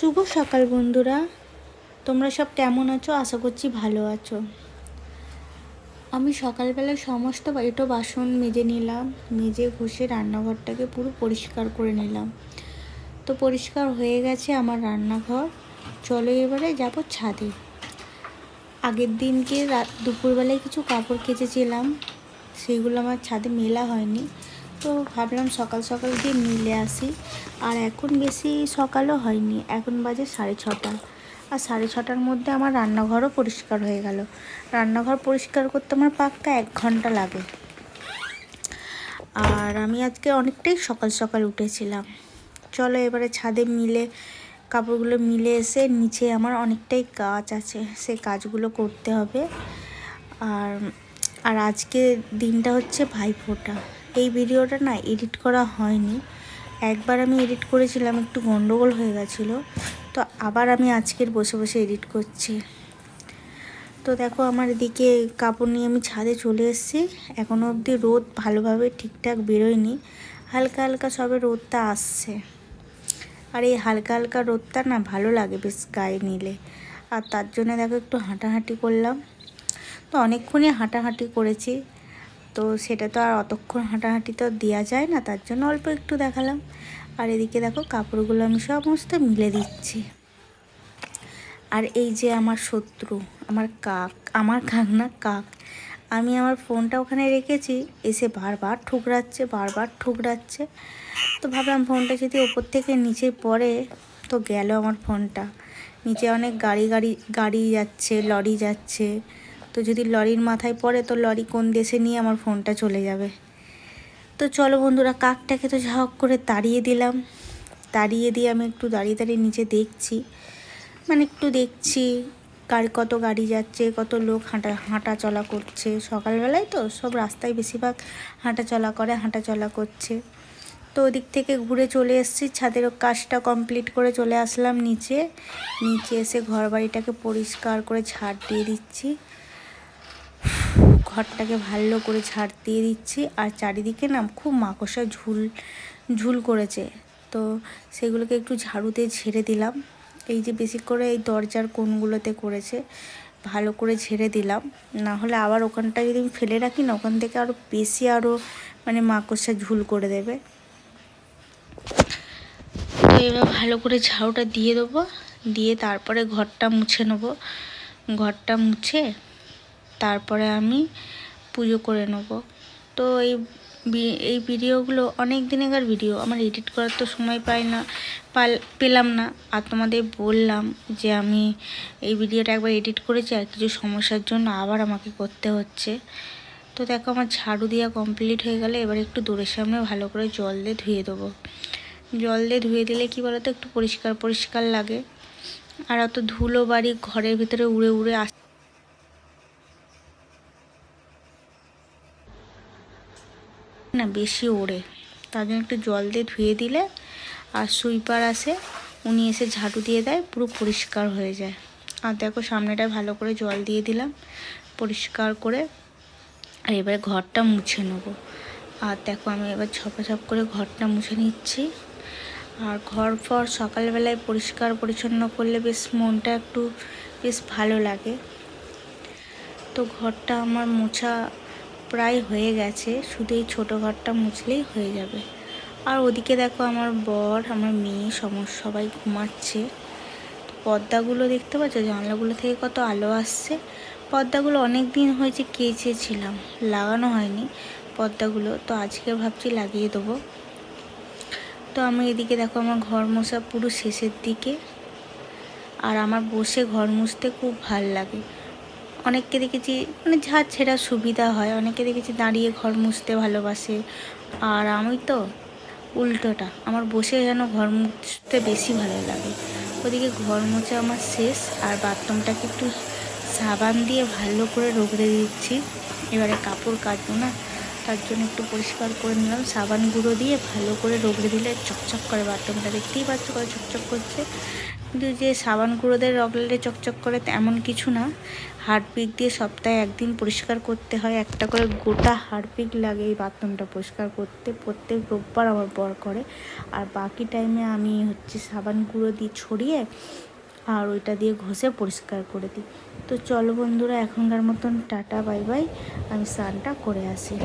শুভ সকাল বন্ধুরা, তোমরা সব কেমন আছো? আশা করছি ভালো আছো। আমি সকালবেলা সমস্ত এঁটো বাসন মেজে নিলাম, মেজে ঘষে রান্নাঘরটাকে পুরো পরিষ্কার করে নিলাম। তো পরিষ্কার হয়ে গেছে আমার রান্নাঘর। চলো এবারে যাব ছাদে। আগের দিনকে দুপুরবেলায় কিছু কাপড় কেচেছিলাম, সেইগুলো আমার ছাদে মেলা হয়নি, তো ভাবলাম সকাল সকাল গিয়ে মিলে আসি। আর এখন বেশি সকালও হয়নি, এখন বাজে 6:30, আর 6:30টার মধ্যে আমার রান্নাঘরও পরিষ্কার হয়ে গেল। রান্নাঘর পরিষ্কার করতে আমার পাক্কা 1 ঘন্টা লাগে। আর আমি আজকে অনেকটাই সকাল সকাল উঠেছিলাম। চলো এবারে ছাদে কাপড়গুলো মিলে এসে নিচে আমার অনেকটাই কাজ আছে, সেই কাজগুলো করতে হবে। আর আজকে দিনটা হচ্ছে ভাইফোঁটা। এই ভিডিওটা না এডিট করা হয়নি, একবার আমি এডিট করেছিলাম, একটু গন্ডগোল হয়ে গেছিলো, তো আবার আমি আজকের বসে বসে এডিট করছি। তো দেখো আমার এদিকে কাপড় নিয়ে আমি ছাদে চলে এসেছি। এখনও অবধি রোদ ভালোভাবে ঠিকঠাক বেরোয়নি, হালকা হালকা সবে রোদটা আসছে। আর এই হালকা হালকা রোদটা না ভালো লাগে বেশ গায়ে নিলে। আর তার জন্য দেখো একটু হাঁটাহাঁটি করলাম। তো অনেকক্ষণই হাঁটাহাঁটি করেছি, তো সেটা তো আর অতক্ষণ হাঁটাহাঁটি তো দেওয়া যায় না, তার জন্য অল্প একটু দেখালাম। আর এদিকে দেখো কাপড়গুলো আমি সমস্ত মিলে দিচ্ছি। আর এই যে আমার শত্রু, আমার কাক না কাক, আমি আমার ফোনটা ওখানে রেখেছি, এসে বারবার ঠুকরাচ্ছে। তো ভাবলাম ফোনটা যদি ওপর থেকে নিচে পড়ে তো গেল আমার ফোনটা। নিচে অনেক গাড়ি যাচ্ছে, লরি যাচ্ছে, তো যদি লরির মাথায় পড়ে তো লরি কোন দেশে নিয়ে আমার ফোনটা চলে যাবে। তো চলো বন্ধুরা, কাকটাকে তো ঝাঁক করে তাড়িয়ে দিলাম। তাড়িয়ে দিয়ে আমি একটু দাঁড়িয়ে নিচে দেখছি, একটু দেখছি কত গাড়ি যাচ্ছে, কত লোক হাঁটা চলা করছে। সকালবেলায় তো সব রাস্তায় বেশিরভাগ হাঁটা চলা করছে। তো ওদিক থেকে ঘুরে চলে এসেছি, ছাদের কাজটা কমপ্লিট করে চলে আসলাম নিচে এসে ঘর বাড়িটাকে পরিষ্কার করে ঝাড় দিয়ে দিচ্ছি। ঘরটাকে ভালো করে ঝাড় দিয়ে দিচ্ছি। আর চারিদিকে না খুব মাকড়সা ঝুল করেছে, তো সেগুলোকে একটু ঝাড়ুতে ঝেড়ে দিলাম। এই যে বেশি করে এই দরজার কোণগুলোতে করেছে, ভালো করে ঝেড়ে দিলাম, না হলে আবার ওখানটা যদি আমি ফেলে রাখি না, ওখান থেকে আরও বেশি মাকড়সা ঝুল করে দেবে। তো এবার ভালো করে ঝাড়ুটা দিয়ে দেবো, দিয়ে তারপরে ঘরটা মুছে নেবো। ঘরটা মুছে তারপরে আমি পুজো করে নেব। তো এই ভিডিওগুলো অনেক দিনেকার ভিডিও, আমার এডিট করার তো সময় পেলাম না। আর তোমাদের বললাম যে আমি এই ভিডিওটা একবার এডিট করেছি, আর কিছু সমস্যার জন্য আবার আমাকে করতে হচ্ছে। তো দেখো আমার ঝাড়ু দেওয়া কমপ্লিট হয়ে গেলে এবার একটু দূরের সামনে ভালো করে জল দিয়ে ধুয়ে দেবো। জল দিয়ে ধুয়ে দিলে কী বলো তো, একটু পরিষ্কার লাগে। আর অত ধুলো বাড়ি ঘরের ভিতরে উড়ে না বেশি ওড়ে, তার জন্য একটু জল দিয়ে ধুয়ে দিলে, আর সুইপার আসে, উনি এসে ঝাড়ু দিয়ে দেয়, পুরো পরিষ্কার হয়ে যায়। আর দেখো সামনেটায় ভালো করে জল দিয়ে দিলাম পরিষ্কার করে। আর এবারে ঘরটা মুছে নেব। আর দেখো আমি এবার ঝপাঝপ করে ঘরটা মুছে নিচ্ছি। আর ঘর সকালবেলায় পরিষ্কার পরিচ্ছন্ন করলে মনটা একটু ভালো লাগে। তো ঘরটা আমার মোছা প্রায় হয়ে গেছে, শুধু এই ছোটো ঘরটা মুছলেই হয়ে যাবে। আর ওদিকে দেখো আমার বর, আমার মেয়ে সবাই ঘুমাচ্ছে। পর্দাগুলো দেখতে পাচ্ছ, জানলাগুলো থেকে কত আলো আসছে। পর্দাগুলো অনেক দিন হয়েছে কেচেছিলাম, লাগানো হয়নি পর্দাগুলো, তো আজকে ভাবছি লাগিয়ে দেবো। তো আমি এদিকে দেখো আমার ঘর মোছা পুরো শেষের দিকে। আর আমার বসে ঘর মুছতে খুব ভাল লাগে। অনেককে দেখেছি ঝাড় ছেঁড়ার সুবিধা হয়, অনেকে দেখেছি দাঁড়িয়ে ঘর মুছতে ভালোবাসে। আর আমি তো উল্টোটা, আমার বসে যেন ঘর মুছতে বেশি ভালো লাগে। ওদিকে ঘর মোছা আমার শেষ, আর বাথরুমটাকে একটু সাবান দিয়ে ভালো করে রগড়ে দিচ্ছি। এবারে কাপড় কাচবো না, তার জন্য একটু পরিষ্কার করে নিলাম। সাবান গুঁড়ো দিয়ে ভালো করে রগড়ে দিলে চকচক করে বাথরুমটা, দেখতেই পাচ্ছ কত চকচক করছে। কিন্তু যে সাবান গুঁড়োদের রগলে চকচক করে তেমন কিছু না। হারপিক দিয়ে সপ্তাহে একদিন পরিষ্কার করতে হয়, একটা করে গোটা হারপিক লাগে এই বাথরুমটা পরিষ্কার করতে। প্রত্যেক রোববার আমার বর করে, আর বাকি টাইমে আমি সাবান গুঁড়ো দিয়ে ছড়িয়ে আর ওইটা দিয়ে ঘষে পরিষ্কার করে দিই। তো চলো বন্ধুরা, এখনকার মতন টাটা বাই বাই, আমি স্নানটা করে আসি।